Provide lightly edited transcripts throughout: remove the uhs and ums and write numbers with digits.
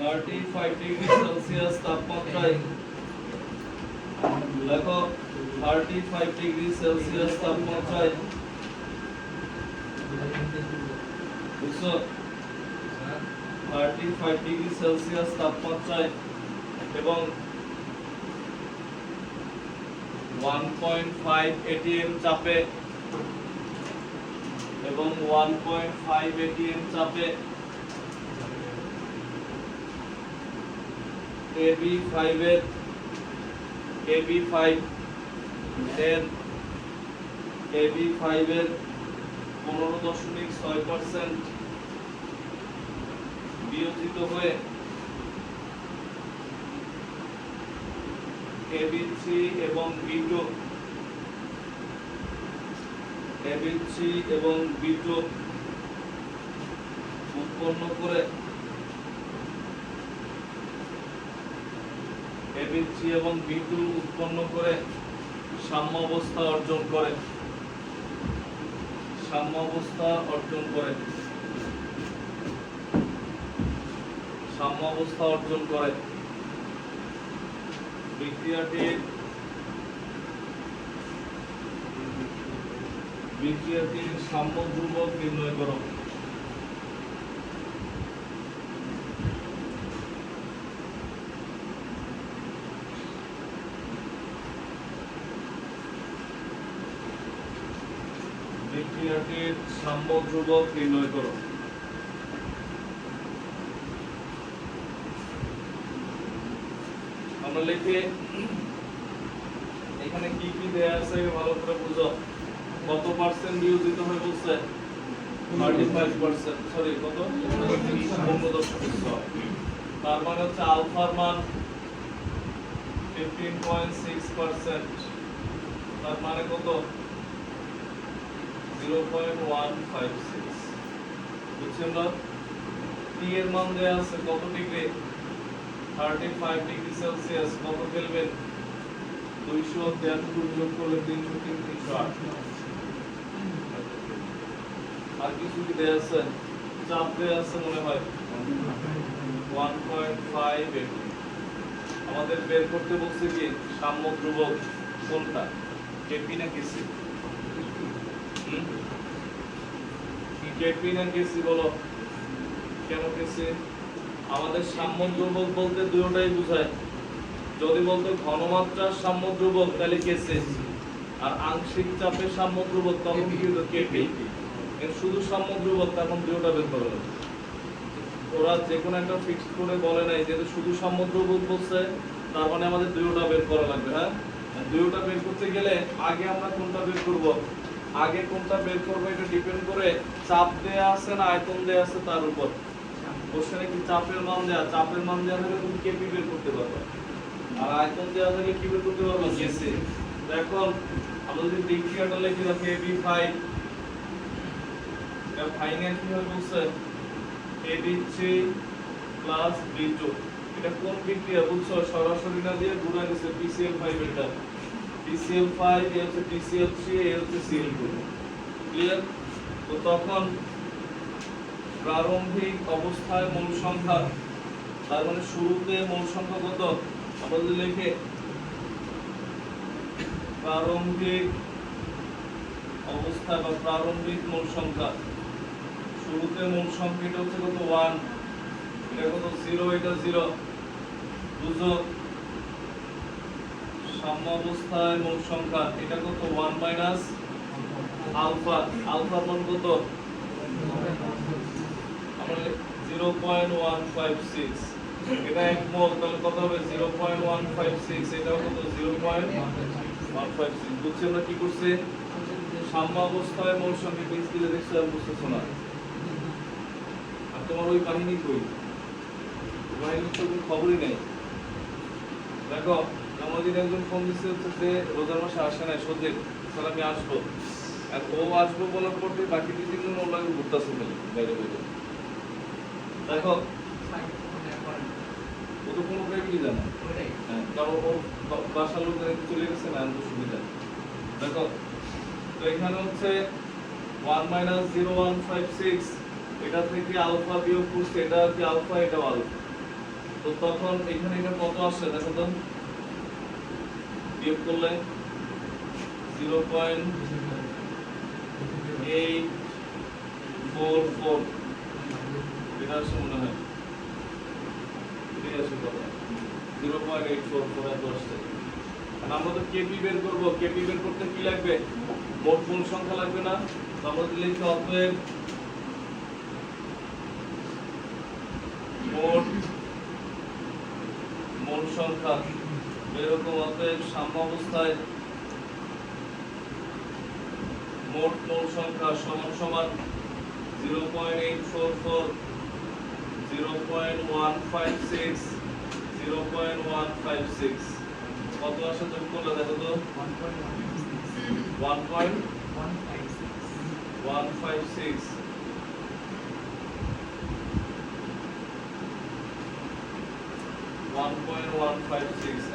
35 degree Celsius তাপমাত্রায় দেখো 35 degree Celsius তাপমাত্রায় বুঝছো 35 ডিগ্রি সেলসিয়াস তাপমাত্রায় এবং 1.5 atm চাপে এবং 1.5 atm চাপে AB5 এর AB5 এর 15.6% বিয়োজিত হয়ে AB3 এবং B2 উৎপন্ন করে AB3 এবং B2 উৎপন্ন করে সাম্যাবস্থা অর্জন করে বিক্রিয়াটির সাম্য ধ্রুবক নির্ণয় করো। বিক্রিয়াটির সাম্য ধ্রুবক নির্ণয় করো। আমরা লিখি এখানে কি কি দেয়া আছে ভালো করে বুঝো। কত পার্সেন্ট বিয়োজিত হয়ে বলছে 35%, সরি কত 15.6, তার মানে হচ্ছে আলফার মান 15.6%, তার মানে কত 0.156, বুঝছেন না? টি এর মান দেয়া আছে কত ডিগ্রি 35 ডিগ্রি সেলসিয়াস, কত কেলভিন 273 যোগ করলে 303 308। আর কিছু কি দেয়া আছে? চাপ দেয়া আছে মনে হয় 1.5 আমাদের বের করতে বলছে কি সাম্য ধ্রুবক কোনটা, কেপি না কেসি? কেপি না কেসি বলো? কেন কেসি? আমাদের সাম্য ধ্রুবক বলতে দুটোটাই বোঝায়। যদি বলতো ঘনমাত্রার সাম্য ধ্রুবক তাহলে কেসি, আর আংশিক চাপের সাম্য ধ্রুবক তখন কি হতো কেপি। শুধু সাম্য ধ্রুবক তখন দুটোটা বের করে নেবে। ওরা যে কোনো একটা ফিক্স করে বলে নাই যেহেতু শুধু সাম্য ধ্রুবক বলছে, তার মানে আমাদের দুটোটা বের করা লাগবে। হ্যাঁ, দুটোটা বের করতে গেলে আগে আমরা কোনটা বের করব, আগে কোনটা বের করব এটা ডিপেন্ড করে চাপ দেয়া আছে না আয়তন দেয়া আছে তার উপর। কোশ্চেনে কি চাপের মান দেয়া, চাপের মান দেয়া থাকলে তুমি কেপি বের করতে পারবে, আর আয়তন দেয়া থাকলে কি বের করতে পারবে, কেসি। এখন আমরা যদি বিক্রিয়াটা লিখি রাখি AB5, এটা ফাইনাল কি হবে বলছে AB3 প্লাস B2, এটা কোন বিক্রিয়া বুঝছো? সরাসরি না দিয়ে গুণা দিছে PCl5, এটা PCl5 এ হচ্ছে PCl3 এ হচ্ছে Cl2, ক্লিয়ার? তো তখন প্রারম্ভিক অবস্থায় মোল সংখ্যা, তার মানে শুরুতে মোল সংখ্যা কত, আমরা যদি লিখে প্রারম্ভিক অবস্থা বা প্রারম্ভিক মোল সংখ্যা, শুরুতে মোল সংখ্যা এটা হচ্ছে কত 1, এটা কত 0, এটা 0, বুঝো? সাম্য অবস্থায় মোল সংখ্যা এটা কত 1 মাইনাস আলফা, আলফার মান কত আমরা 0.156, এটা 1 মোল, তাহলে কত হবে 0.156, এটাও কত 0.156। বুঝছেন না কি করছে? সাম্য অবস্থায় মোল সংখ্যা পেজ দিলে দেখছো আর বুঝতেছো না। আর তোমার ওই কাহিনী কই, কাহিনী তো কোনো খবরই নেই। দেখো আমাদের একজন ফোন দিচ্ছে হচ্ছে যে রোজার মাসে আসে না, সজীব স্যার আমি আসবো, আর ও আসবো বলার পর বাকি 2-3 জন ওর লাগে ঘুরতেছে বাইরে বাইরে। দেখো ও তো কোনো প্রাইভেটই জানে, হ্যাঁ, কারণ ওর বাসার লোক চলে গেছে না, এত সুবিধা। দেখো তো এখানে হচ্ছে 1 মাইনাস 0.156, এটা থেকে আলফা বিয়োগ করছে, এটা কি আলফা, এটাও আলফা, তো তখন এখানে এটা কত আসে দেখো তো, বিয়োগ করলে 0.844 এটা আসে মনে হয়, এটাই আসে কত 0.844 এত আসছে। আর আমরা তো কেপি বের করবো, কেপি বের করতে কি লাগবে, মোট মূল সংখ্যা লাগবে না? তো আমরা লিখি অতএব মোট মূল সংখ্যা, এরকম অতএব সাম্য অবস্থায় মোট মূল সংখ্যা সমান সমান 0.844 0.156 0.156 কত আসে যোগ করলে দেখো তো 1.156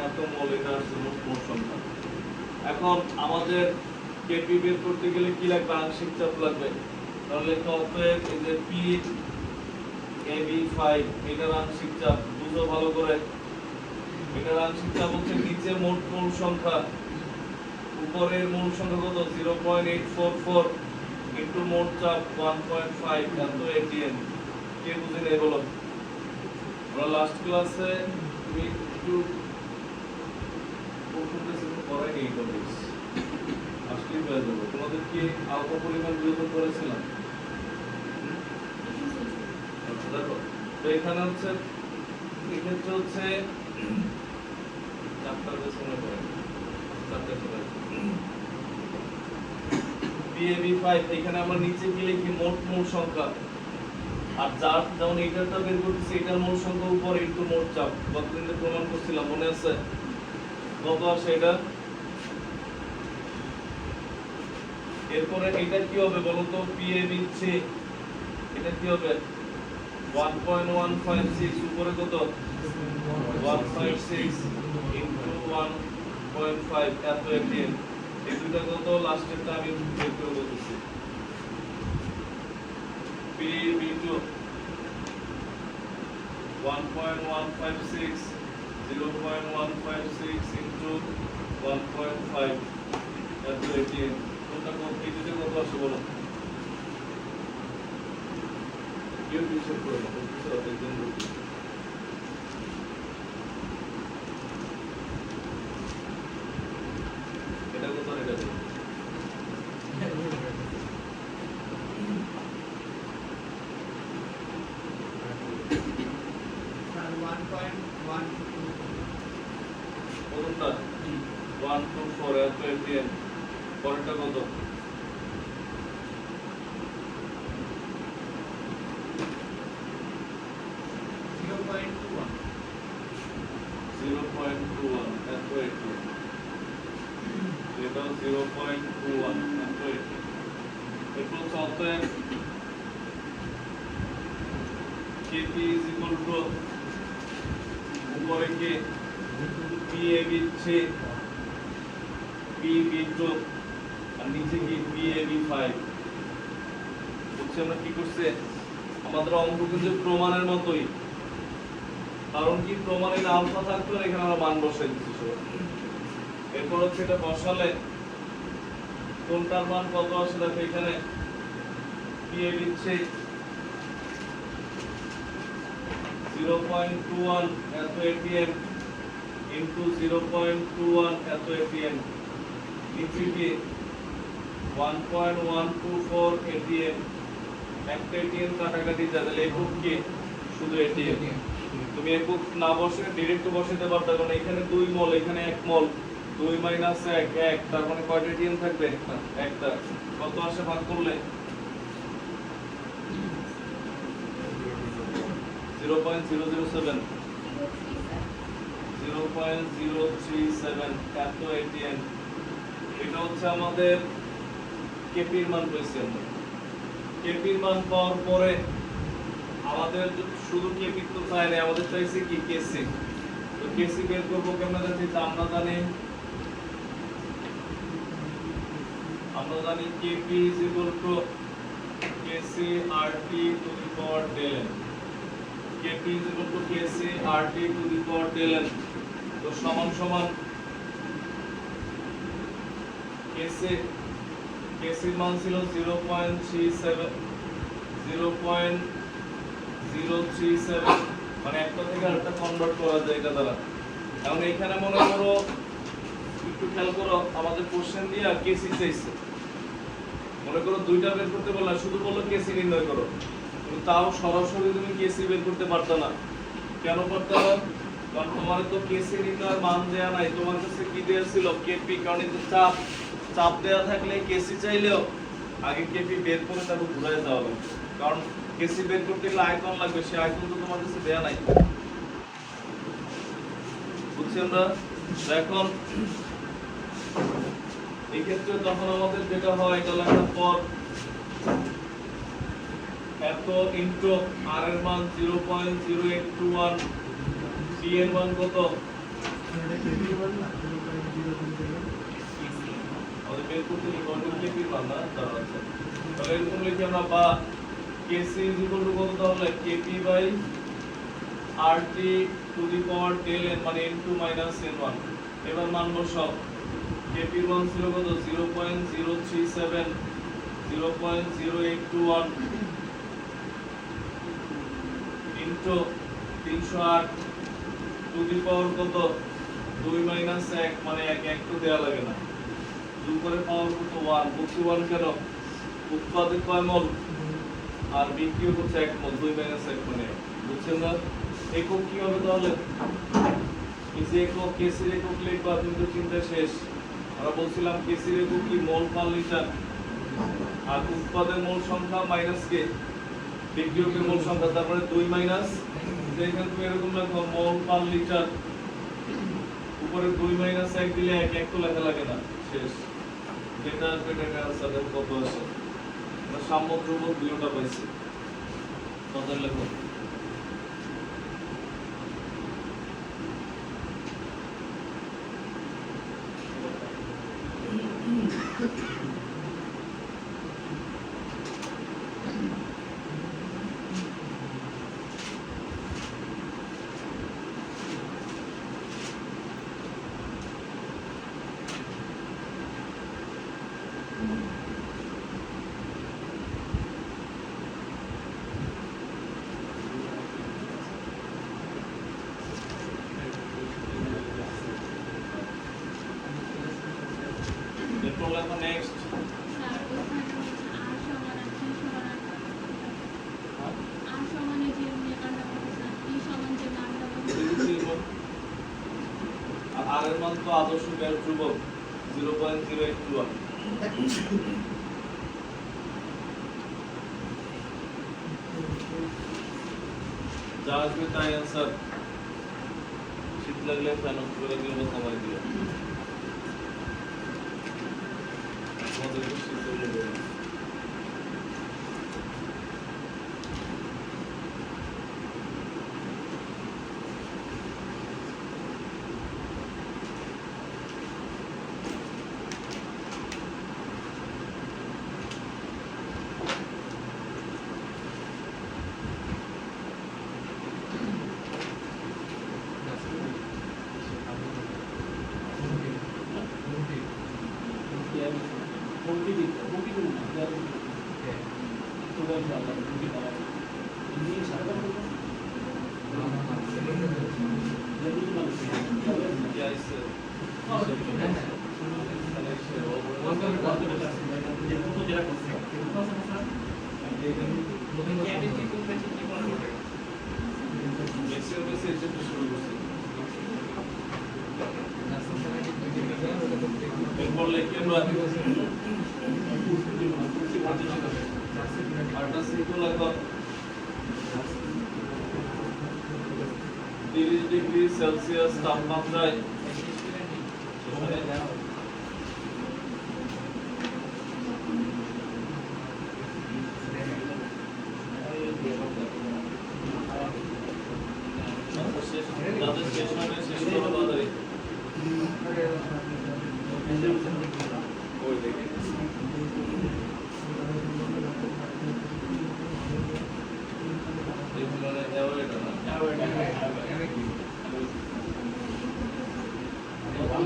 এত মোল এটা আসছে মোট সংখ্যা। এখন আমাদের কেপি বের করতে গেলে কি লাগবে, আংশিক চাপ লাগবে। তাহলে অতএব এই যে পি AB5 এটার আংশিক চাপ বুঝো ভালো করে। এটার আংশিক চাপ হচ্ছে নিচে মোট মূল সংখ্যা, উপরের মূল সংখ্যা কত 0.844 ইনটু মোট চাপ 1.5 এত এটিএম। কে বুঝে নেই বলো? আমরা লাস্ট ক্লাসে তুমি একটু পড়াই নেই টপিকস আসলেই হয়ে যাবে। তোমাদের কি অল্প পরিমাণ বিয়োজন করেছিলাম? দেখো তো এখানে হচ্ছে এক্ষেত্রে হচ্ছে চারটার বেশি মনে করেন, চারটা চলে PAB5 এখানে আমরা নিচে কি লিখি মোট মূল সংখ্যা, আর যার যেমন এইটারটা বের করতেছি এটার মূল সংখ্যা উপর ইনটু মোট চাপ। কতদিন প্রমাণ করছিলাম মনে আছে? কত আসে এটা? এরপরে এটা কি হবে বলো তো, PAB3 এটা কি হবে 1.156 উপরে কত 156 ইনটু 1.5 এত এটিএম। এই দুটো কত লাস্টেরটা আমি বের করে বলতেছি। PAB2 1.156 0.156 ইনটু 1.5 এত এটিএম। কোনটা কত এই দুটো কত আসে বলো? কেউ হিসাব করে না, কিছু একজন এটা কত এটা স্যার 1.1 কোনটা 124 এত এটিএম। পরেরটা কত 0.21 এত এটিএম। এটা 0.21 এত এটিএম। এরপর চলতে KP is equal to উপরে কি PAB3 PB2 আর নিচে কি PAB5। বুঝছি আমরা কি করছে, আমাদের অঙ্ক কিন্তু প্রমাণের মতোই, কারণ কি প্রমাণে আলফা থাকতো এখানে আমরা মান বসাই দিচ্ছি সবাই। এরপর হচ্ছে এটা বসালে কোনটার মান কত আসে দেখো এখানে PAB3 0.21 এত এটিএম ইনটু 0.21 এত এটিএম। নিচে কি 1.124 এটিএম। একটা এটিএম কাটাকাটি যাবে, একক কি শুধু এটিএম। তুমি একক না বসে ডাইরেক্ট বসাতে পারবে, কারণ এখানে 2 মোল এখানে 1 মোল, 2 - 1 1, তার মানে কয়টা এটিএম থাকবে? একটা। কত আসে ভাগ করলে 0.007 0.037 এত এটিএম। এটা হচ্ছে আমাদের কেপির মান পেয়েছি আমরা। কেপির মান পাওয়ার পরে আমাদের শুধু কেপি তো চাই না, আমাদের চাইছে কি কেসি। তো কেসি বের করবো কেমন যাচ্ছে, আমরা জানি Kp is equal to Kc RT to the power del n. Kp is equal to Kc Kc RT to the power 10n তো সমান সমান কেসির মান ছিল 0.037 মানে একটা থেকে আরেকটা কনভার্ট করা যায় এটা দ্বারা। এখন এখানে মনে করো একটু খেয়াল করো আমাদের কোশ্চেন দিয়ে কেসি চাইছে, মনে করো দুইটা বের করতে বললা, শুধু বললো কেসি নির্ণয় করো, কিন্তু তাও সরাসরি তুমি কেসি বের করতে পারতো না। কেন পারতো না? কারণ তোমার তো কেসি নির্ণয়ের মান দেয়া নাই, তোমার কাছে কি দেয়া ছিল কেপি। কারণ এই যে চাপ দেয়া থাকলে কেসি চাইলেও আগে কেপি বের করে তারপর ঘুরায় যাওয়া হবে, কারণ কেসি বের করতে গেলে আয়তন লাগবে, সেই আয়তন তো তোমার কাছে দেয়া নাই। বুঝছি আমরা? এখন এই ক্ষেত্রে তখন আমাদের যেটা হয় এটা লেখার পর এত ইনটু আর এর মান 0.0821, সি এর মান কত? আমাদের বের করতে কি কোন কেপি মান না তাহলে এরকম লিখি আমরা, বা কেসি ইজ ইকুয়াল টু কত তাহলে Kp by RT to the power 10n মানে n2 n1। এবার মান বসাও, কেপি মান ছিল কত? 0.037 0.0821 ইনটু 308 টু দি পাওয়ার কত? 2 - 1 মানে 1 তো দেয়া লাগে না, 2 করে পাওয়ার কত? 1। বুঝছি 1 কেন? উৎপাদক কয় মোল আর বিক্রিয় হচ্ছে 1 মোল, 2 - 1 মানে। বুঝছেন না? একক কি হবে তাহলে? এই যে একক কেসির একক লিখবা, তুমি তো চিন্তা শেষ। আমরা বলছিলাম কেসির একক কি? মোল পার লিটার, আর উৎপাদনের মোল সংখ্যা মাইনাস কে বিক্রিয়কের মোল সংখ্যা, তারপরে 2 মাইনাস এখানে তুমি এরকম লিখো মোল পার লিটার, উপরে 2 - 1 দিলে 1 তো লেখা লাগে না, শেষ। যেটা আসবে এটা আনসার দেখো কত আসে। আমরা সাম্য ধ্রুবক দুইটা পাইছি, কত লেখো? এরপর লেখো নেক্সট। আর এর মান তো আদর্শ গ্যাস ধ্রুবক 0.081। যা আসবে তাই आंसर। শীত লাগলে ফ্যান অফ করে দিও বা কমাই দিও, আমাদের শীত লাগলে এরপর লিখি আমরা আরটা সিটো লাগা 30 ডিগ্রি সেলসিয়াস তাপমাত্রায়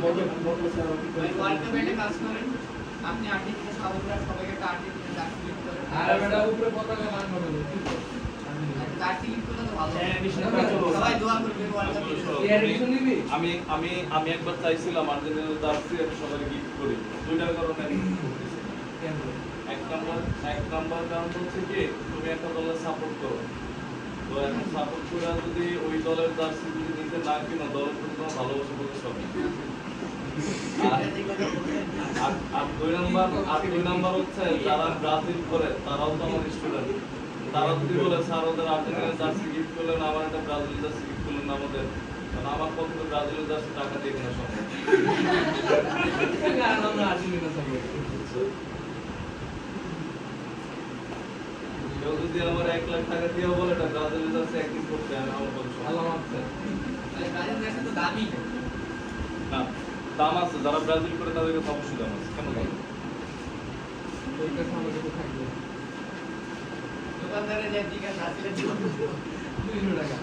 ওয়ার্ল্ড কাপ এন্ডে কাজ করেন আপনি আর্জেন্টিনা সবাইকে একটা আর্জেন্টিনা জার্সি গিফট করেন আর এটা উপরে পতাকা লাগানো হবে জার্সি গিফট করলে তো ভালো হ্যাঁ, নিশ্চয়ই। সবাই দোয়া করবে ওয়ার্ল্ড কাপ আমি আমি একবার চাইছিলাম আর্জেন্টিনার জার্সি আমি সবাইকে গিফট করি দুইটার কারণে আমি করতেছি না। এক নাম্বার কারণ হচ্ছে কি তুমি একটা দলের সাপোর্ট করো, তো এখন সাপোর্ট করে যদি ওই দলের জার্সি যদি নিতে না কিনো দলের প্রতি তোমার ভালোবাসা প্রকাশ হবে। আর দুই নাম্বার হচ্ছে যারা ব্রাজিল করে তারাও তো আমার স্টুডেন্ট, তারা যদি বলে স্যার ওদের আর্জেন্টিনার জার্সি গিফট করলেন আমার একটা ব্রাজিল জার্সি গিফট করলেন আমাদের, কারণ আমার পক্ষে ব্রাজিলের জার্সি টাকা দিয়ে কেনা সম্ভব। কেউ যদি আমার 1 লাখ টাকা দিয়ে বলে এটা ব্রাজিলের জার্সি একদিন করতে আমি আমার পক্ষে সম্ভব। ব্রাজিল জার্সি তো দামি না দাম আছে, যারা ব্রাজিল করে তাদেরকে অবশ্যই দাম আছে, কেন দাম? দোকানদারে যে ঠিক আছে ব্রাজিলের দিব 200 টাকা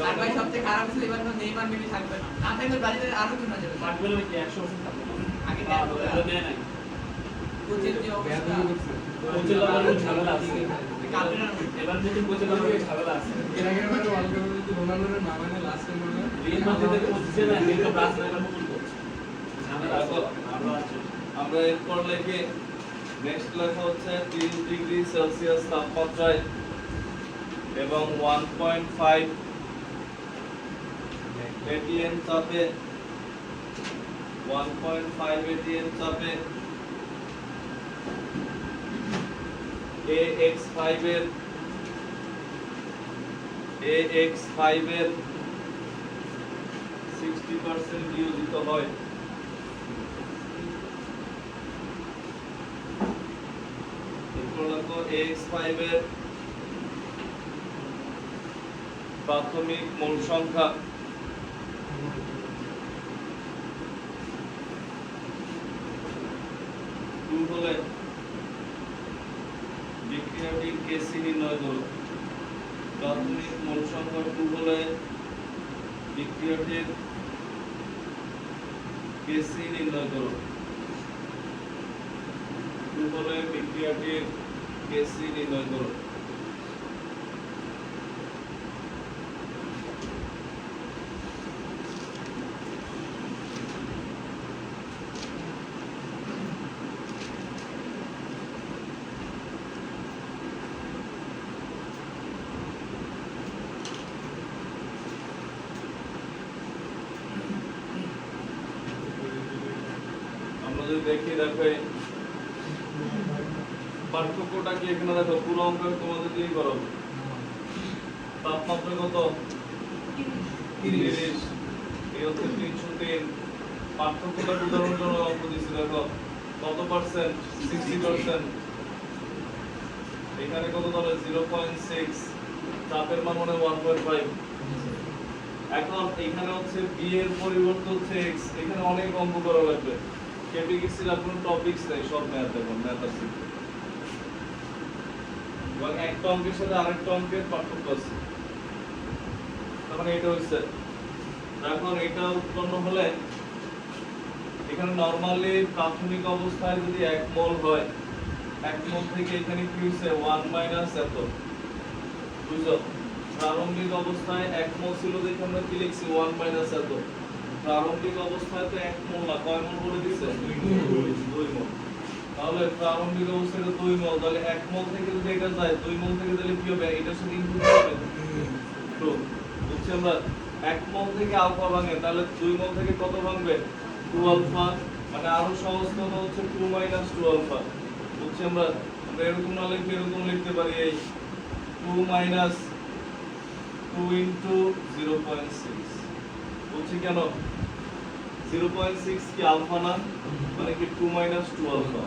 আর ভাই সবচেয়ে খারাপ ছিল এবার তো নেইমার মেবি থাকবে না না থাকলে ব্রাজিলের আরো কি না যাবে পাটবেল হইতে 100% থাকবে না। আগে ওগুলো নেয় নাই। কোচের যে অবস্থা কোচের ব্যাপারে ঝামেলা আছে। কাপড়ের এবার নতুন কোচের ব্যাপারে ঝামেলা আছে। এর আগের বারে ওয়ার্ল্ড কাপে যদি রোনাল্ডোর নাম এনে লাস্ট টাইম মানে রিয়াল মাদ্রিদের বলছে না কিন্তু ব্রাজিলের মতো করছে। ঝামেলা আছে। আরো আছে। আমরা এরপর লেখে নেক্সট লেখা হচ্ছে 30 ডিগ্রি সেলসিয়াস তাপমাত্রায় এবং 1.5 atm চাপে 1.5 atm চাপে AX5 এর 60% নিয়োজিত হয়। এরপর লেখো AX5 এর প্রাথমিক মোল সংখ্যা হলে বিক্রিয়াটির কেসি নির্ণয় করো। প্রাথমিক মোল সংখ্যা 2 হলে বিক্রিয়াটির কেসি নির্ণয় করো। 2 হলে বিক্রিয়াটির কেসি নির্ণয় করো। আমরা যদি দেখি দেখো পার্থক্যটা কি এখানে দেখো পুরো অঙ্ক তোমাদের দিয়ে করো। তাপমাত্রা কত 30, এই হচ্ছে 303। পার্থক্যটা উদাহরণ জন্য অঙ্ক দিচ্ছি দেখো কত পার্সেন্ট 60%। এখানে কত ধরে 0.6, চাপের মান মানে 1.5। এখন এখানে হচ্ছে b এর পরিবর্তে হচ্ছে x, এখানে অনেক অঙ্ক করা লাগবে। কেপিএসসি এর কোনো টপিকস নাই, সব ম্যাথ এবং ম্যাথ আছে এবং একটা অঙ্কের সাথে আরেকটা অঙ্কের পার্থক্য আছে। তখন এটা হচ্ছে এখন এটা উৎপন্ন হলে এখানে নরমালি প্রাথমিক অবস্থায় যদি 1 মোল হয় 1 মোল থেকে এখানে কি হইছে 1 মাইনাস এত, বুঝছো? প্রারম্ভিক অবস্থায় 1 মোল ছিল দেখে আমরা কি লিখছি 1 মাইনাস এত। প্রারম্ভিক অবস্থায় তো 1 মোল না, কয় মোল বলে দিছে 2 মোল। তাহলে প্রারম্ভিক অবস্থায় 2 মোল, তাহলে 1 মোল থেকে যদি এটা যায় 2 মোল থেকে তাহলে কি হবে এটার সাথে ইনপুট হবে 2। বুঝছি আমরা 1 মোল থেকে আলফা ভাঙে তাহলে 2 মোল থেকে কত ভাঙবে 2 আলফা, মানে আরো সহজ কথা হচ্ছে 2 মাইনাস 2 আলফা। বুঝছি আমরা এরকম না লিখে এরকম লিখতে পারি এই 2 মাইনাস 2 ইনটু 0.6। বুঝছি কেন 0.6 কি আলফা না, মানে কি 2 মাইনাস 2 আলফা।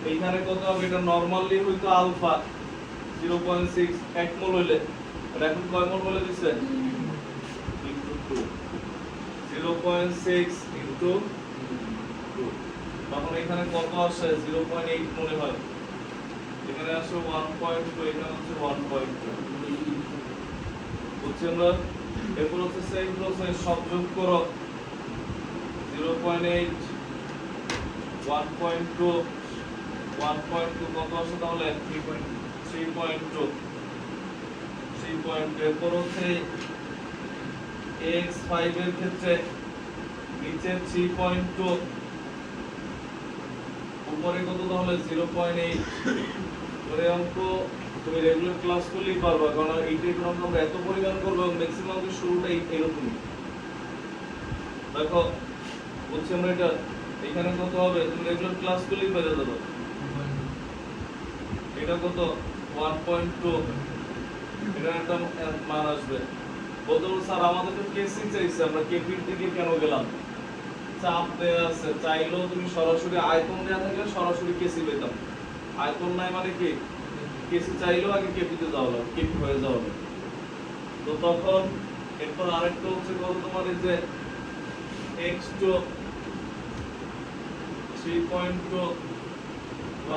এইখানে কত হবে এটা নরমালি হয়তো আলফা 0.6 1 মোল হইলে, আর এখন কয় মোল বলে দিছে ইনটু 2 0.6 ইনটু 2, তখন এখানে কত আসে 0.8 মনে হয়, এখানে আসে 1.2, এখানে হচ্ছে 1.2। বুঝছি আমরা। এরপর হচ্ছে সেম প্রসেস সব যোগ করো 0.8 1.2 1.2 কত আসে তাহলে 3.2 এরপর হচ্ছে x5 এর ক্ষেত্রে নিচে 3.2 উপরে কত তাহলে 0.8 করে অঙ্ক তুমি রেগুলার ক্লাস করলেই পারবা, কারণ এইটাই অঙ্ক আমরা এত পরিমাণ করবো এবং ম্যাক্সিমাম শুরুটা এরকমই। দেখো বলছি আমরা এটা এখানে কত হবে, তুমি রেগুলার ক্লাস করলেই পেয়ে যাবে। এটা কত 1.2, এটা একটা মান আসবে। বলতে স্যার আমাদের তো কেসি চাইছে, আমরা কেপির থেকে কেন গেলাম? চাপ দেয়া আছে, চাইলেও তুমি সরাসরি আয়তন দেয়া থাকলে সরাসরি কেসি পেতাম। আয়তন নাই মানে কি, কেসি চাইলেও আগে কেপিতে যাওয়া লাগবে, কেপি হয়ে যাওয়া লাগবে। তো তখন এরপর আরেকটা হচ্ছে কত তোমার এই যে x2 3.2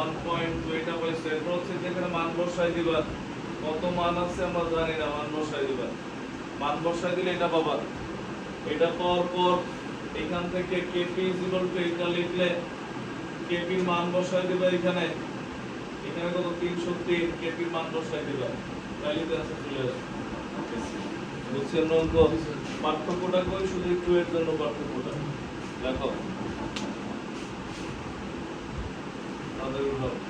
1.2 এটা পাইছো। এরপর হচ্ছে যেখানে মান বসাই দিবা, কত মান আছে আমরা জানি না, মান বসাই দিবা। মান বসাই দিলে এটা পাবা। এটা পাওয়ার পর এখান থেকে কেপি ইকুয়াল টু এটা লিখলে কেপির মান বসাই দিবা এখানে। এখানে কত 303, কেপির মান বসাই দিবা, তাহলে তো आंसर চলে আসবে। বুঝছেন অঙ্ক? পার্থক্যটা কই, শুধু একটু এর জন্য পার্থক্যটা দেখো। তাদের উদাহরণ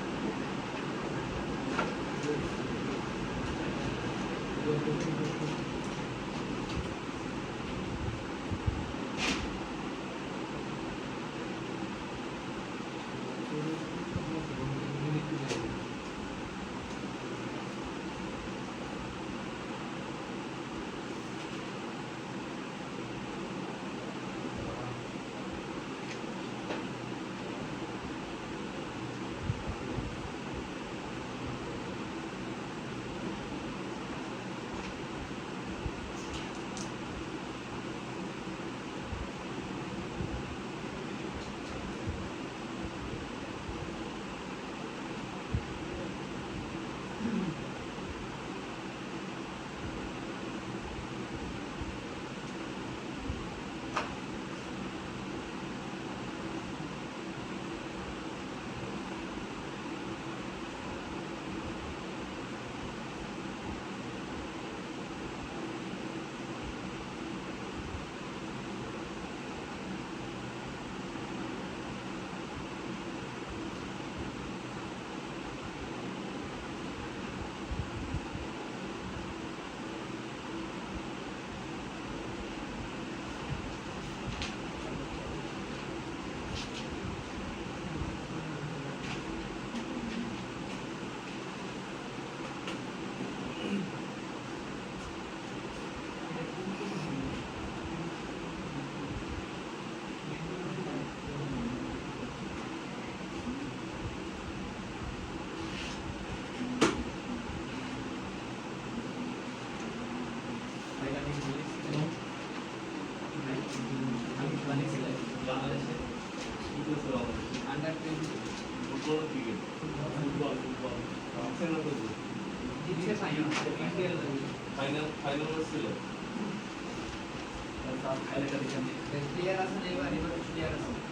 ফাইনাল ছিল।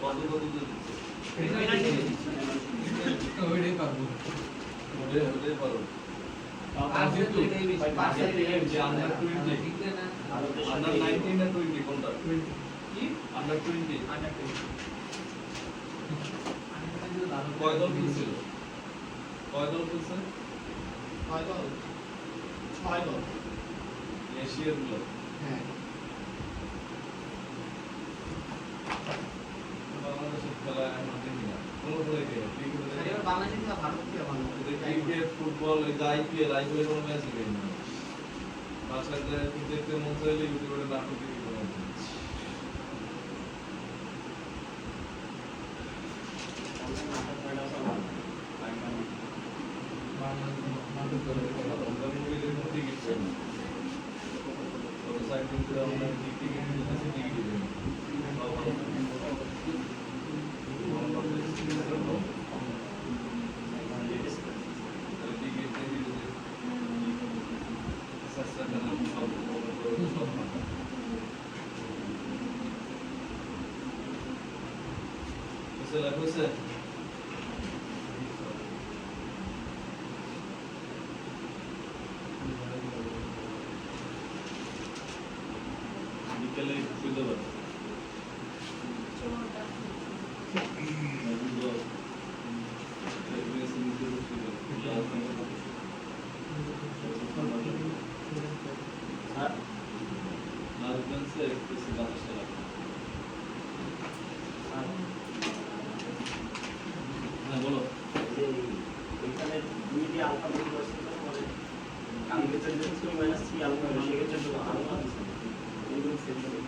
কত দিচ্ছে ওইটাই পারবো। ওটাই পারো। আন্ডার 19 না 20 কোনটা? আন্ডার 20 কয় দল খেলছিল? কয় দল খেলছে? 6 দল। এশিয়ার গুলো হ্যাঁ। বাংলাদেশের খেলা এখন দেখি না, কোনো খেলাই দেখি না। বাংলাদেশ থেকে ভারত থেকে ভালো। ক্রিকেট, ফুটবল, এই আইপিএল কোনো ম্যাচই দেখি না। বাসায় দেখতে মন চাইলে ইউটিউবে নাটক দেখি। লেখা হয়েছে? বিকেলে শুইতে পারো। স্যার লাস্ট বেঞ্চে কিছু বাতাসটা লাগবে। হ্যাঁ বলো। যে এখানে দুই দিয়ে আলফা বের করতে পারে আমি যেটা দেখছি মাইনাস 3 আলফা সেক্ষেত্রে তো আলফা দিচ্ছে এইগুলো সেট করে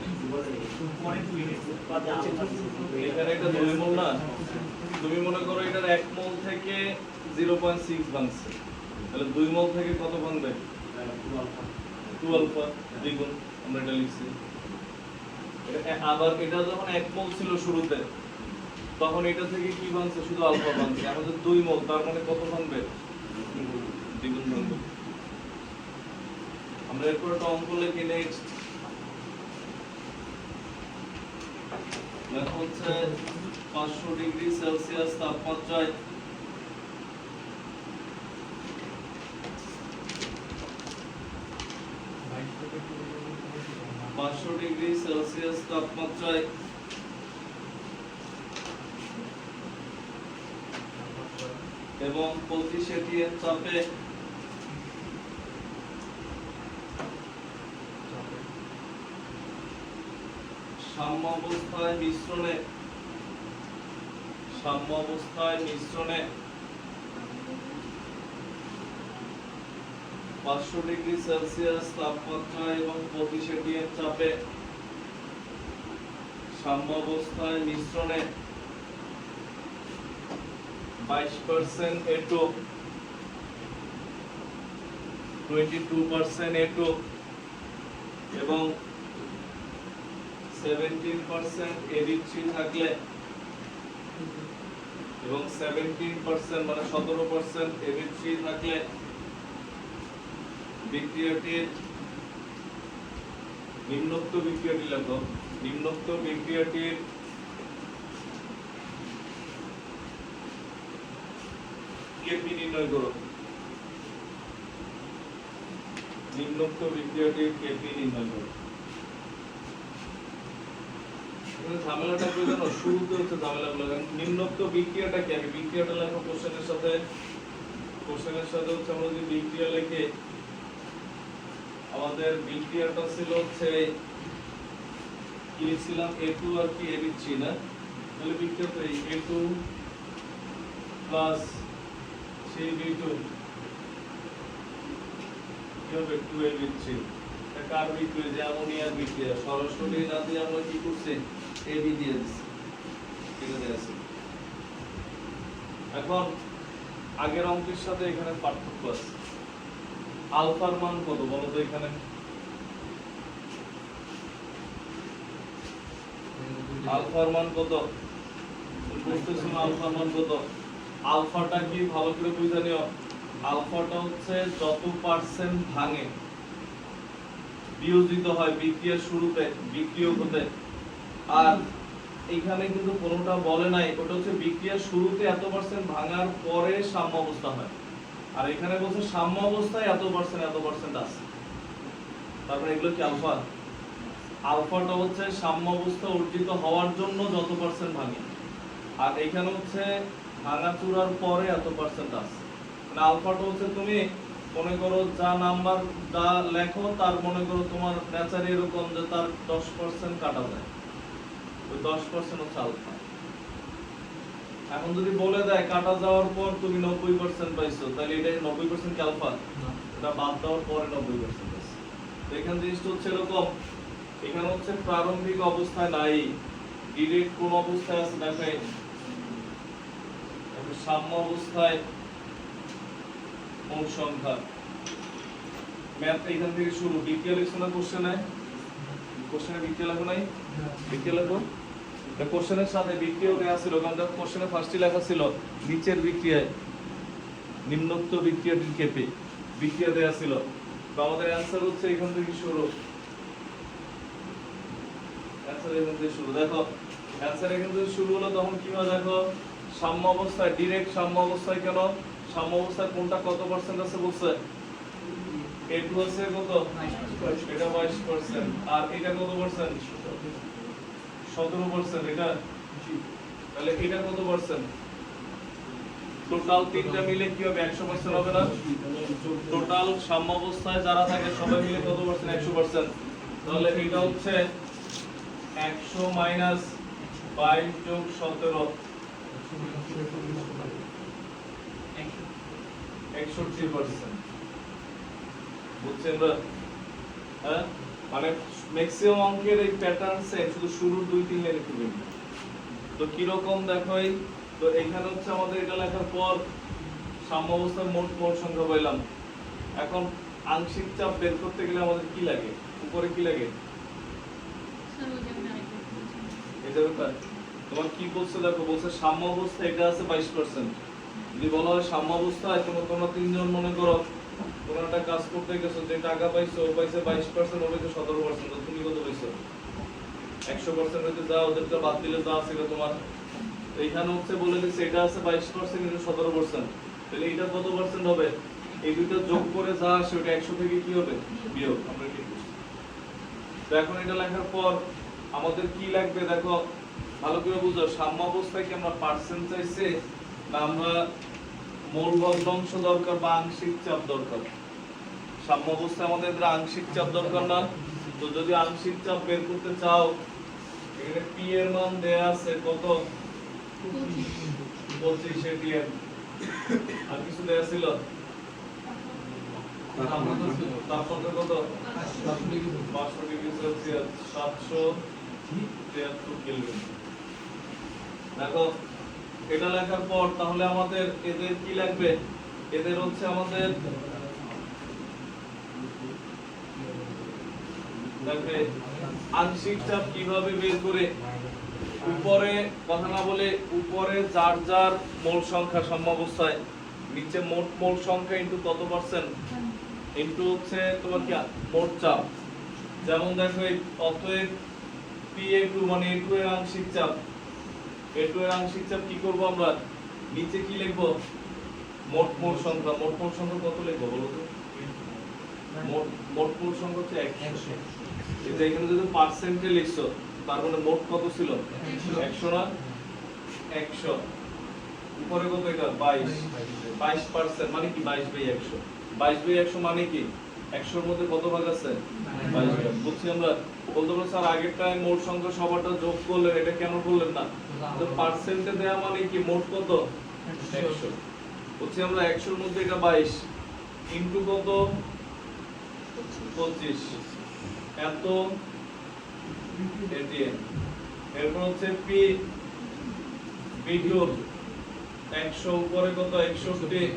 পরে তুই বাদে আলফা এখানে একটা 2 মোল না, তুমি মনে করো এটার 1 মোল থেকে 0.6 ভাঙছে, তাহলে 2 মোল থেকে কত ভাঙবে? 2 আলফা দ্বিগুণ, আমরা এটা লিখছি। আবার এটা যখন 1 মোল ছিল শুরুতে, তখন এটা থেকে কি ভাঙছে? শুধু আলফা ভাঙছে। আমাদের 2 মোল, তার মানে কত ভাঙবে? দ্বিগুণ ভাঙবে। আমরা এরপর একটা অঙ্ক লিখি নেক্সট। লেখা হচ্ছে 500 ডিগ্রি সেলসিয়াস তাপমাত্রায় এবং 25 atm চাপে সাম্য অবস্থায় মিশ্রণে 500 ডিগ্রি সেলসিয়াস তাপমাত্রায় এবং 25 atm চাপে সাম্য অবস্থায় মিশ্রণে 22% A2 22% A2 এবং 17% AB3 থাকলে এবং 17% মানে 17% AB3 থাকলে বিক্রিয়াটির নিম্নোক্ত বিক্রিয়াটি লেখো। নিম্নোক্ত বিক্রিয়াটির কেপি নির্ণয় করো। নিম্নোক্ত বিক্রিয়াটির কেপি নির্ণয় করো। এখানে ঝামেলাটা কি জানো? শুরুতে হচ্ছে ঝামেলাগুলো। নিম্নোক্ত বিক্রিয়াটা কি? আগে বিক্রিয়াটা লেখো কোশ্চেনের সাথে। কোশ্চেনের সাথে হচ্ছে আমরা যদি বিক্রিয়া লিখে, আমাদের বিক্রিয়াটা ছিল হচ্ছে কি লিখছিলাম? A2 আর কি AB3 না? তাহলে বিক্রিয়া তো এই A2 প্লাস CB2 কি হবে? 2AB3। এটা কার বিক্রিয়া? যে অ্যামোনিয়ার বিক্রিয়া। সরাসরি না দিয়ে আমরা কি করছি? AB দিয়ে দিচ্ছি। ঠিক আছে। এখন আগের অঙ্কের সাথে এখানে পার্থক্য আছে। আলফার মান কত বলো তো এখানে? আলফার মান কত? বুঝতেছো না আলফার মান কত? আলফাটা কি ভালো করে বুঝে নিও। আলফাটা হচ্ছে যত পার্সেন্ট ভাঙে বিয়োজিত হয় বিক্রিয়ার শুরুতে বিক্রিয়ক হতে। আর এখানে কিন্তু কোনোটা বলে নাই, ওটা হচ্ছে বিক্রিয়ার শুরুতে এত পার্সেন্ট ভাঙার পরে সাম্য অবস্থা হয়। আর এখানে বলছে সাম্য অবস্থায় এত পার্সেন্ট আছে। তারপরে এগুলো কি আলফা? আলফাটা হচ্ছে সাম্য অবস্থা অর্জিত হওয়ার জন্য যত পার্সেন্ট ভাঙে। আর এখানে হচ্ছে ভাঙা চূড়ার পরে এত পার্সেন্ট আছে। মানে আলফাটা হচ্ছে তুমি মনে করো যা নাম্বার যা লেখো তার মনে করো তোমার নেচার এরকম যে তার 10% কাটা যায়, ওই 10% হচ্ছে আলফা। এখন যদি বলে দেয় কাটা যাওয়ার পর তুমি 90% পাইছো, তাহলে এটা 90% কি আলফা? এটা বাদ দেওয়ার পরে 90% পাইছো। তো এখানে জিনিসটা হচ্ছে এরকম, এখানে হচ্ছে প্রারম্ভিক অবস্থায় নাই, ডিরেক্ট কোন অবস্থায় আছে দেখাই। সাম্য অবস্থায় মোল সংখ্যা। ম্যাথ এখান থেকে শুরু। বিক্রিয়া লিখছো না কোশ্চেনে? কোশ্চেনে বিক্রিয়া লেখো নাই? বিক্রিয়া লেখো। কোশ্চেনের সাথে বিক্রিয়া দেওয়া ছিল, কারণ কোশ্চেনে ফার্স্টই লেখা ছিল নিচের বিক্রিয়ায় নিম্নোক্ত বিক্রিয়াটির ক্ষেপে বিক্রিয়া দেওয়া ছিল। তো আমাদের অ্যান্সার হচ্ছে এখান থেকে শুরু। অ্যান্সার এখান থেকে শুরু। দেখো অ্যান্সারে কিন্তু শুরু হলো তখন কি হয় দেখো, সাম্য অবস্থায়, ডিরেক্ট সাম্য অবস্থায়। কেন সাম্য অবস্থায় কোনটা কত পার্সেন্ট আছে বলছে? A2 আছে কত? এটা 22%, আর এটা কত পার্সেন্ট? 17%। এটা তাহলে এটা কত পার্সেন্ট? টোটাল তিনটা মিলে কি হবে? 100% হবে না? টোটাল সাম্য অবস্থায় যারা থাকে সবাই মিলে কত পার্সেন্ট? 100%। তাহলে এটা হচ্ছে 100 মাইনাস 22 যোগ 17, 61%। বুঝছেন না? হ্যাঁ, মানে ম্যাক্সিমাম অঙ্কের এই প্যাটার্ন সেম, শুধু শুরুর 2-3 লাইনে একটু ভিন্ন। তো কি রকম দেখো, এই তো এখানে হচ্ছে আমাদের এটা লেখার পর সাম্য অবস্থার মোট মোল সংখ্যা পাইলাম। এখন আংশিক চাপ বের করতে গেলে আমাদের কি লাগে? উপরে কি লাগে? এটা ব্যাপার তোমার কি বলছে দেখো, বলছে সাম্য অবস্থা এটা আছে 22%। যদি বলা হয় সাম্য অবস্থায় তোমরা তিনজন মনে করো কোনো একটা কাজ করতে গেছো, যে টাকা পাইছো ও পাইছে 22%, ও পাইছে 17%, তো তুমি কত পাইছো? 100% হইতে যা ওদেরটা বাদ দিলে যা আছে এটা তোমার। তো এইখানে হচ্ছে বলে দিচ্ছে এটা আছে 22%, এটা 17%। তাহলে এটা কত পার্সেন্ট হবে? এই দুটো যোগ করে যা আসে ওটা 100 থেকে কি হবে? বিয়োগ। আমরা কি করছি? তো এখন এটা লেখার পর আমাদের কি লাগবে দেখো, ভালো করে বুঝো। সাম্য অবস্থায় কি আমরা পার্সেন্ট চাইছে, না আমরা মোল ভগ্নাংশ দরকার বা আংশিক চাপ দরকার? সাম্য অবস্থায় আমাদের আংশিক চাপ দরকার না? তো যদি আংশিক চাপ বের করতে চাও, এখানে পি এর মান দেয়া আছে কত? 25 এটিএম। আর কিছু দেয়া ছিল? তাপমাত্রা কত? 500 ডিগ্রি সেলসিয়াস, 773 কেলভিন। দেখো এটা লেখার পর তাহলে আমাদের এদের কি লাগবে? এদের হচ্ছে আমাদের দেখবে আংশিক চাপ কিভাবে বের করে, উপরে কথা না বলে উপরে যার যার মোল সংখ্যা সাম্য অবস্থায়, নিচে মোট মোল সংখ্যা ইনটু কত পার্সেন্ট ইনটু হচ্ছে তোমার কি মোট চাপ। যেমন দেখো অতএব PA2 মানে A2 এর আংশিক চাপ, A2 এর আংশিক চাপ কি করব আমরা? নিচে কি লিখব? মোট মোল সংখ্যা। মোট মোল সংখ্যা কত লিখব বলো তো? মোট মোল সংখ্যা হচ্ছে 100। এটা এখানে যদি পার্সেন্টে লিখছো তার মানে মোট কত ছিল? 100 না? 100 উপরে কত? এটা 22% মানে কি 22/100। 22/100 মানে কি 100 এর মধ্যে কত ভাগ আছে? 22 ভাগ। বুঝছি আমরা? বলতে পারো স্যার আগেরটায় মোট সংখ্যা সবারটা যোগ করলেন, এটা কেন করলেন না? তো পার্সেন্টে দেয়া মানে কি মোট কত? 100। বুঝছি আমরা? 100 এর মধ্যে এটা 22 ইনটু কত? 25, এত এটিএম। এরপর হচ্ছে পি বিদ্যুৎ 100 উপরে কত? 61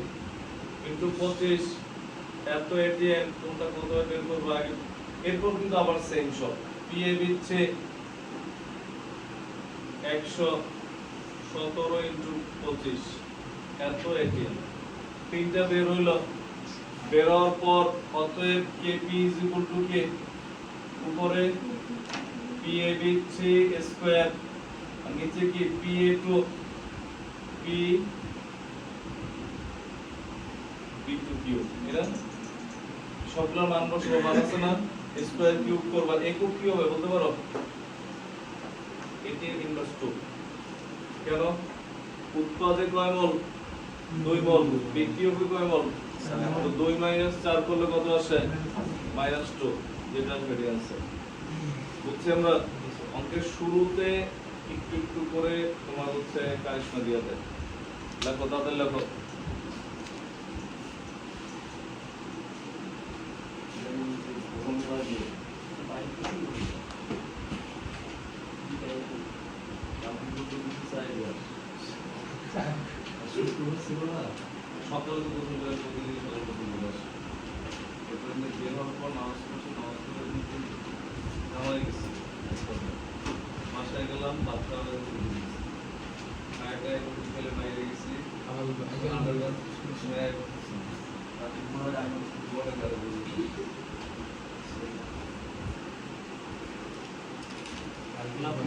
ইনটু 25 এত এটিএম। তোমরা কত বের করবে আগে? এরপর কিন্তু আবার সেম সব। পিএ দিচ্ছে 117 ইনটু 25 এত এটিএম। তিনটা বের হইলো। বের হওয়ার পর অতএব কেপি ইজ ইকুয়াল টু কে, উপরে পিএ দিচ্ছে স্কয়ার, আর নিচে কি PA2 পি B2 কিউব। এরা সবগুলোর মান বসবো, মান আছে না? স্কয়ার কিউব করবা, একক কি হবে বলতে পারো? এটি ইনভার্স 2। কেন? উৎপাদে কয় মোল? 2 মোল। বিক্রিয়কে কয় মোল? তো 2 - 4 করলে কত আসে? -2, যেটা ভেরি আছে। বুঝছি আমরা? অঙ্কের শুরুতে একটু একটু করে তোমার হচ্ছে কারিশমা দিয়ে দেয়। লেখো, তাদের লেখো। সকালে তো প্রথম করে প্রতিদিন সকালে প্রথম করে আসে। এরপরে বের হওয়ার পর নামাজ পড়ছি, নামাজ পড়ে নামাই গেছি, বাসায় গেলাম, ভাত খাওয়া খায় খেলে বাইরে গেছি,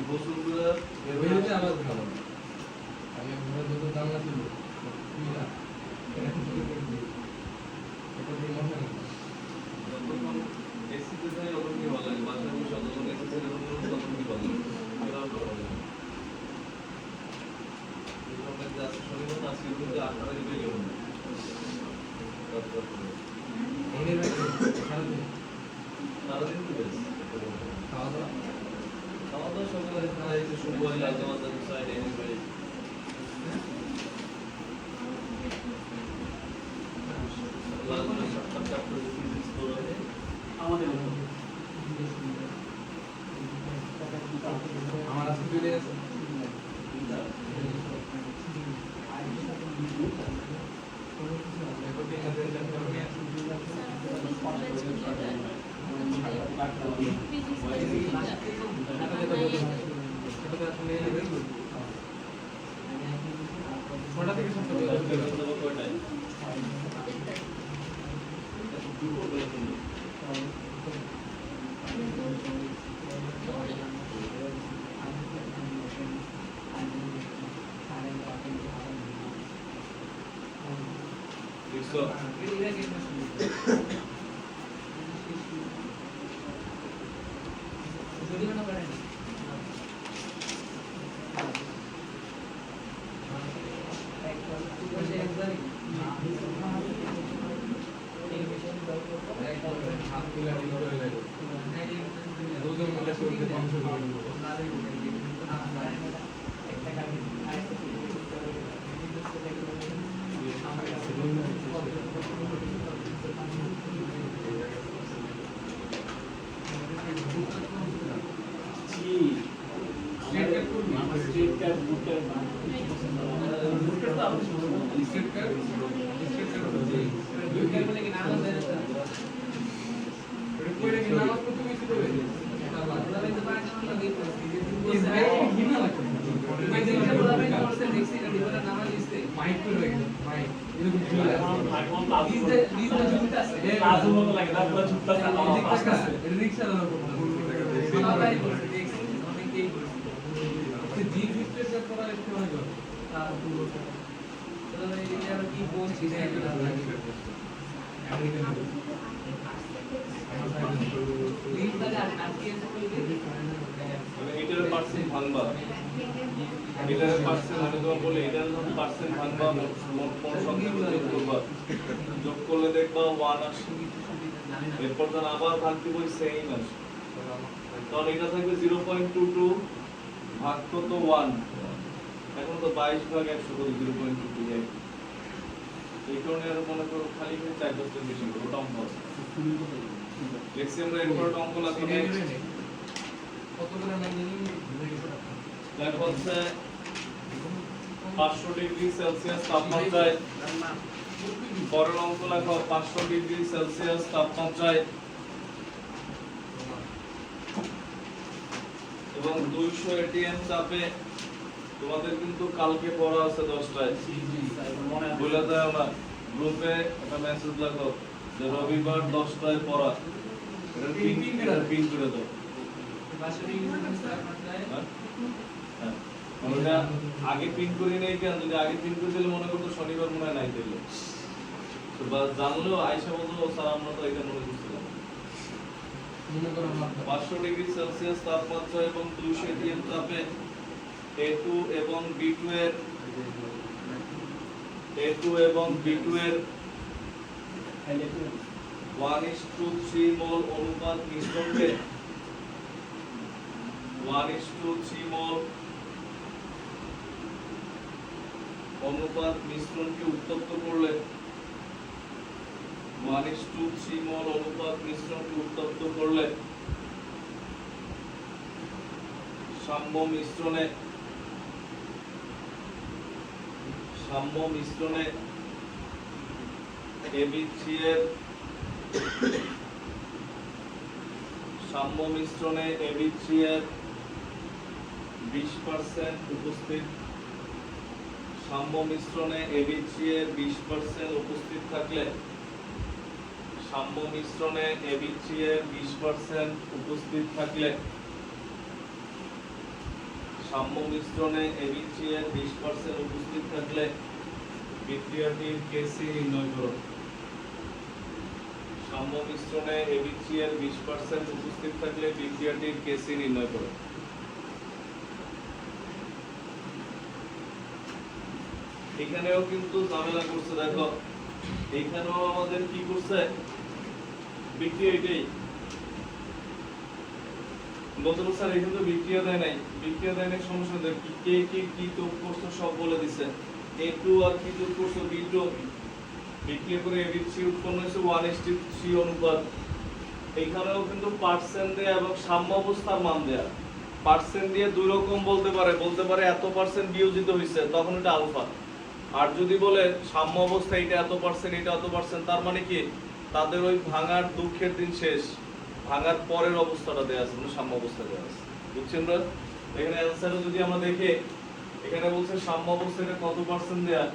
গোসল করে বেরিয়ে আবার খাবো আগে ঘরে যত জানলা ছিল তুইরা এটা দিয়ে মনে হয় যতক্ষণ এসিতে যাই ততক্ষণই ভালো লাগে, বাসায় বসে যতক্ষণ এসিতে ততক্ষণই ভালো লাগে। এটাও তো ভালো লাগে। এই সপ্তাহে যে আজকে শনিবার, আজকে কিন্তু 8টা থেকে বের হবো না। এই রে সারাদিন সারাদিন তো বেশ। খাওয়া দাওয়া খাওয়া দাওয়া সকালে খাওয়া হয়েছে, শুক্রবার লাগতে মাঝে সাইডে এনে আমাদের আমার আজকে চলে গেছে কটা থেকে হাত তুলে আমি করে লাগো দুজন মিলে চলতে বংশ করে এটার পার্সেন্ট ভাঙবা, এটার পার্সেন্ট আমি তোমার বলি, এটার যখন পার্সেন্ট ভাঙবা মোট সংখ্যা যোগ করবা, যোগ করলে দেখবা 1 আসে, এরপর যখন আবার ভাঙতে বই সেম আসে, তখন এটা থাকবে 0.22 ভাগ কত 1, এখন তো 22 ভাগ 100 করে 0.22, এই কারণে আর মনে করো খালি 4% বেশি করবো, ওটা অঙ্ক আছে। দেখছি আমরা এরপর অঙ্ক লাগবে কত করে মানে দেখো হচ্ছে 500 ডিগ্রি সেলসিয়াস তাপমাত্রায়, পরের অঙ্ক লেখো 500 ডিগ্রি সেলসিয়াস তাপমাত্রায় এবং 200 এটিএম চাপে, তোমাদের কিন্তু কালকে পড়া আছে 10টায়, বলে দাও না গ্রুপে একটা মেসেজ লেখো যে রবিবার 10টায় পড়া, এটা পিন করে দাও। হ্যাঁ, ওটা আগে পিন করি নাই কেন, যদি আগে পিন করে দিলে মনে করতো শনিবার মনে হয় নাই দিলে, তো বা জানলেও আয়সা বলতো স্যার আমরা তো এটা মনে করছিলাম। 500 ডিগ্রি সেলসিয়াস তাপমাত্রা এবং 200 এটিএম তাপে A2 এবং B2 এর A2 এবং B2 এর 1:3 মোল অনুপাত মিশ্রণকে 1:3 মোল অনুপাত মিশ্রণকে উত্তপ্ত করলে 1:3 মোল অনুপাত মিশ্রণকে উত্তপ্ত করলে সাম্য মিশ্রণে AB3 এর 20% উপস্থিত, সাম্য মিশ্রণে AB3 এর 20% উপস্থিত থাকলে, সাম্য মিশ্রণে AB3 এর 20% উপস্থিত থাকলে সাম্য মিশ্রণে ABC এর 20% উপস্থিত থাকলে বিক্রিয়াটির কেসি নির্ণয় করো। সাম্য মিশ্রণে ABC এর 20% উপস্থিত থাকলে বিক্রিয়াটির কেসি নির্ণয় করো। এখানেও কিন্তু ঝামেলা করছে, দেখো এইখানেও আমাদের কি করছে, বিক্রিয়া এটাই নতুন স্যার এখানে তো বিক্রিয়া দেয় নাই, বিক্রিয়া দেয় নাই সমস্যা দেয় কি কে কি যোগ করছো সব বলে দিছে। A2 আর কি যোগ করছো B2, বিক্রিয়া করে ABC উৎপন্ন হয়েছে 1:3 অনুপাত। এইখানেও কিন্তু পার্সেন্ট দেয়া এবং সাম্য অবস্থার মান দেয়া। পার্সেন্ট দিয়ে দুই রকম বলতে পারে এত পার্সেন্ট বিয়োজিত হয়েছে, তখন এটা আলফা। আর যদি বলে সাম্য অবস্থা এটা এত পার্সেন্ট এটা এত পার্সেন্ট, তার মানে কি তাদের ওই ভাঙার দুঃখের দিন শেষ, ভাঙার পরের অবস্থাটা দেয়া আছে, মানে সাম্য অবস্থা দেয়া আছে। বুঝছেন না? এখানে অ্যানসারে যদি আমরা দেখি, এখানে বলছে সাম্য অবস্থা এটা কত পার্সেন্ট দেয়া,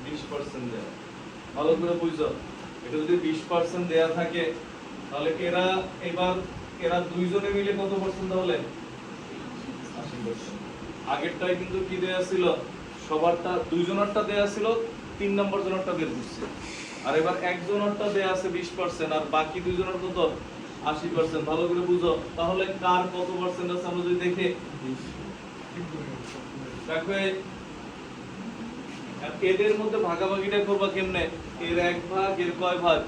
20% দেয়া। ভালো করে বুঝছো, এটা যদি 20% দেয়া থাকে তাহলে এরা দুইজনে মিলে কত পার্সেন্ট, তাহলে 80%। আগেরটাই কিন্তু কি দেয়া ছিল, সবারটা দুইজনেরটা দেয়া ছিল, 3 নম্বর জনেরটা বের করছে। আর এবার একজনেরটা দেয়া আছে 20% আর বাকি দুইজনের কত, 80%। ভালো করে বুঝো, তাহলে কার কত পার্সেন্ট আছে আমরা যদি দেখি, দেখো এদের মধ্যে ভাগাভাগিটা করবা কেমনে, এর এক ভাগ এর কয় ভাগ,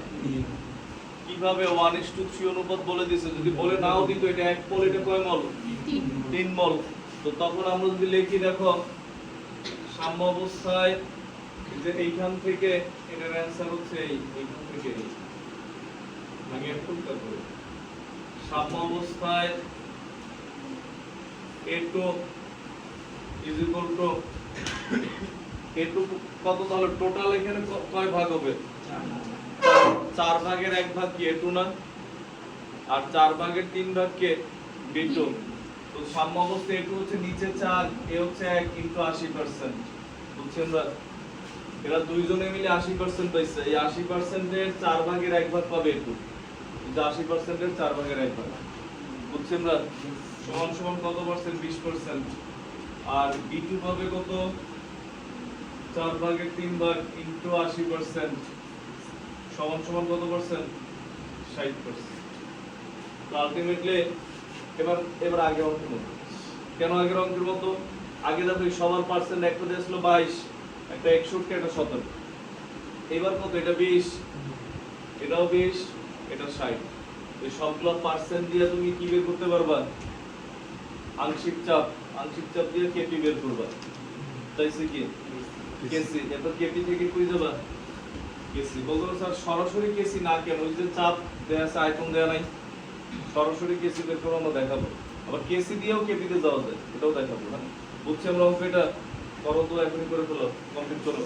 কিভাবে 1:3 অনুপাত বলে দিছে। যদি বলে নাও দিত এটা 1 মোল, এটা কয় মোল, 3 মোল। তো তখন আমরা যদি লিখি, দেখো সাম্য অবস্থায় যে এইখান থেকে এটার অ্যানসার হচ্ছে এইখান থেকে আগে একটু করব। সাম্য অবস্থায় A2 is equal to A2 কত, তাহলে টোটাল এখানে কয় ভাগ হবে, 4 ভাগের 1 ভাগ কি A2 না, আর 4 ভাগের 3 ভাগ কে B2। তো সাম্য অবস্থা A2 হচ্ছে নিচে 4, এ হচ্ছে 1 into 80%। বুঝছেন না? এরা দুইজনে মিলে 80% পাইছে। এই 80% এর 4 ভাগের 1 ভাগ পাবে A2, কিন্তু 80% এর 4 ভাগের 1 ভাগ। বুঝছেন না? সমান সমান কত পার্সেন্ট, 20%। আর B2 পাবে কত, 4 ভাগের 3 ভাগ into 80% সমান সমান কত পার্সেন্ট, 60%। তো আলটিমেটলি এবার আগের অঙ্কের মতো, কেন আগের অঙ্কের মতো, আগে দেখো সবার পার্সেন্ট একটা দিয়েছিল 22, একটা 61, একটা 17। এবার কত, এটা 20, এটাও 20, এটা 60। এই সবগুলো পার্সেন্ট দিয়ে তুমি কি বের করতে পারবা, আংশিক চাপ দিয়ে কেপি বের করবা। তাইছে কি কেসি, এরপর কেপি থেকে কই যাবা, কেসি। বলতো স্যার সরাসরি কেসি না কেন, ওই যে চাপ দেয়া আছে আয়তন দেয়া নাই, সরাসরি কেসি বের করে আমরা দেখাবো। আবার কেসি দিয়েও কেপিতে যাওয়া যায়, এটাও দেখাবো। হ্যাঁ বুঝছি আমরা অঙ্ক, এটা করো তো এখনই করে ফেলো, কমপ্লিট করো।